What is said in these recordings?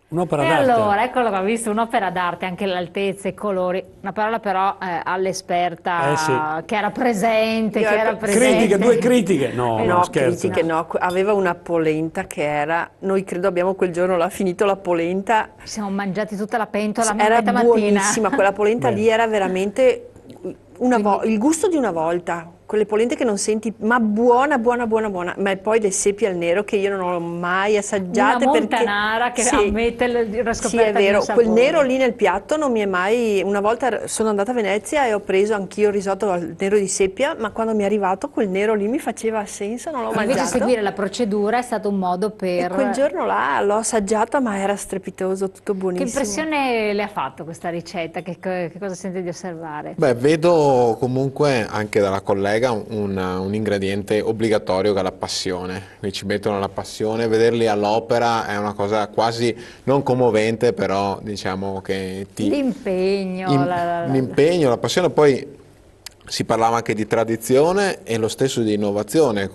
Un'opera E d'arte. allora, eccolo qua, visto un'opera d'arte, anche l'altezza, i colori, una parola però Eh sì. all'esperta che era presente, Io che era ecco, Critiche, due presente. critiche? No, no, no, scherzo. critiche no, aveva una polenta che era, noi credo abbiamo quel giorno là finito la polenta, Ci siamo mangiati tutta la pentola a era metà mattina. buonissima, quella polenta lì Bene. era veramente Quindi il gusto di una volta, quelle polente che non senti, ma buona, buona, buona, buona, ma poi le sepi al nero che io non ho mai una assaggiate perché montanara che sì, ammette la sì, è scoperta di un vero, quel nero sapore. lì nel piatto non mi è mai, una volta sono andata a Venezia e ho preso anch'io il risotto al nero di seppia, ma quando mi è arrivato quel nero lì mi faceva senso, non l'ho E invece mangiato. seguire la procedura è stato un modo E quel per... giorno là l'ho assaggiata, ma era strepitoso, tutto Che buonissimo. impressione le ha fatto questa ricetta? Che cosa sente di osservare? Beh, vedo comunque anche dalla collega un ingrediente obbligatorio che è la passione. Qui ci mettono la passione, vederli all'opera è una cosa quasi non commovente, però diciamo che L'impegno, l'impegno, la passione, poi si parlava anche di tradizione e lo stesso di innovazione,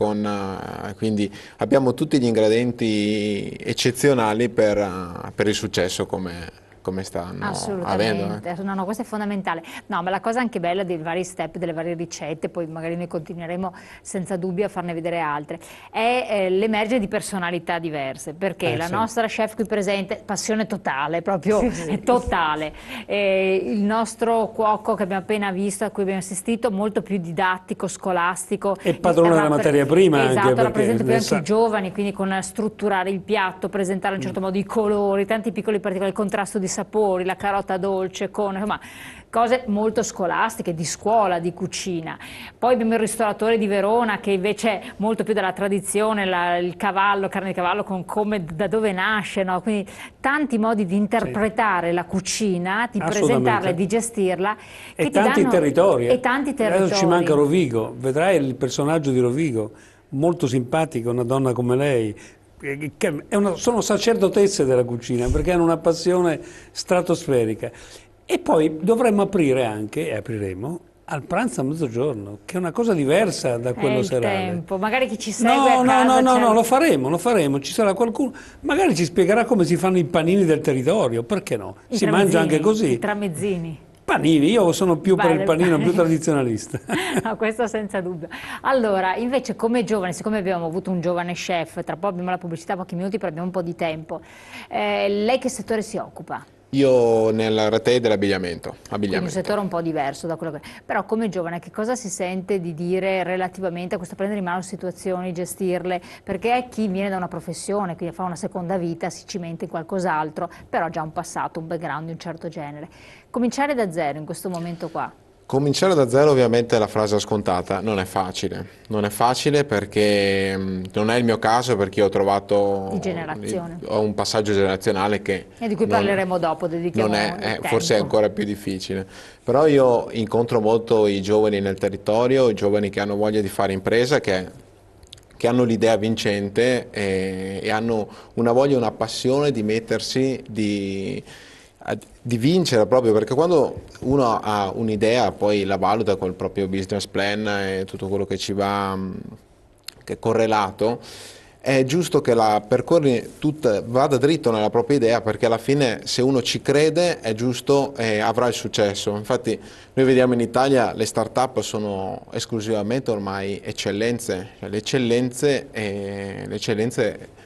quindi abbiamo tutti gli ingredienti eccezionali per il successo come stanno avendo. assolutamente, no, no, questo è fondamentale. No, ma la cosa anche bella dei vari step, delle varie ricette, poi magari noi continueremo senza dubbio a farne vedere altre, è l'emergere di personalità diverse, perché la Sì. nostra chef qui presente, passione totale, proprio totale, il nostro cuoco che abbiamo appena visto, a cui abbiamo assistito, molto più didattico, scolastico. E padrone della materia prima anche, Esatto, perché rappresenta più ne anche sa. i giovani, quindi con strutturare il piatto, presentare in un certo modo i colori, tanti piccoli particolari, il contrasto di sapori, la carota dolce, con insomma cose molto scolastiche, di scuola, di cucina. Poi abbiamo il ristoratore di Verona che invece è molto più della tradizione, il cavallo, carne di cavallo con come, da dove nasce, no? Quindi tanti modi di interpretare la cucina, di presentarla e di gestirla che E ti tanti danno... territori. E tanti Adesso ci manca territori. Rovigo, vedrai il personaggio di Rovigo, molto simpatica, una donna come lei, che sono sacerdotesse della cucina perché hanno una passione stratosferica. E poi dovremmo aprire anche, e apriremo, al pranzo a mezzogiorno, che è una cosa diversa da È quello il serale. tempo, magari chi ci segue No, a no, no, casa no, c'è no, lo faremo, ci sarà qualcuno, magari ci spiegherà come si fanno i panini del territorio, perché no? i Si mangia anche tramezzini, così. i tramezzini. Panini, io sono più per il Vale, panino, più vale. tradizionalista. No, questo senza dubbio. Allora, invece come giovane, siccome abbiamo avuto un giovane chef, tra poco abbiamo la pubblicità, pochi minuti, però abbiamo un po' di tempo, lei che settore si occupa? Io nel retail dell'abbigliamento, Quindi un abbigliamento. settore un po' diverso da quello che... Però come giovane che cosa si sente di dire relativamente a questo prendere in mano situazioni, gestirle? Perché chi viene da una professione, quindi fa una seconda vita, si cimenta in qualcos'altro, però ha già un passato, un background di un certo genere. Cominciare da zero in questo momento qua. Cominciare da zero ovviamente è la frase scontata, non è facile perché non è il mio caso perché io ho trovato, Di generazione. ho un passaggio generazionale che E di cui non, parleremo dopo, dedichiamo non è, del forse è tempo. ancora più difficile, però io incontro molto i giovani nel territorio, i giovani che hanno voglia di fare impresa, che hanno l'idea vincente e hanno una voglia, una passione di mettersi, di vincere proprio, perché quando uno ha un'idea poi la valuta col proprio business plan e tutto quello che ci va, che è correlato, è giusto che la percorri tutta, vada dritto nella propria idea, perché alla fine se uno ci crede è giusto e avrà il successo. Infatti noi vediamo in Italia le start-up sono esclusivamente ormai eccellenze, cioè le eccellenze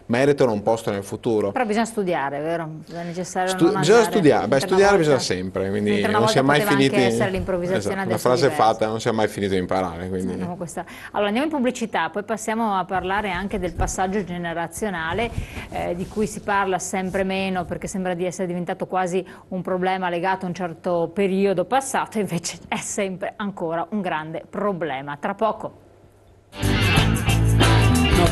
meritano un posto nel futuro. Però bisogna studiare, vero? È necessario non Bisogna andare, studiare, mentre studiare una bisogna volta- sempre, quindi mentre una non si è volta mai poteva finiti. anche essere l'improvvisazione, Esatto, la adesso è frase è diverso. fatta, non si è mai finito di imparare, quindi. No, allora andiamo in pubblicità, poi passiamo a parlare anche del passaggio generazionale di cui si parla sempre meno perché sembra di essere diventato quasi un problema legato a un certo periodo passato, invece è sempre ancora un grande problema. Tra poco. No,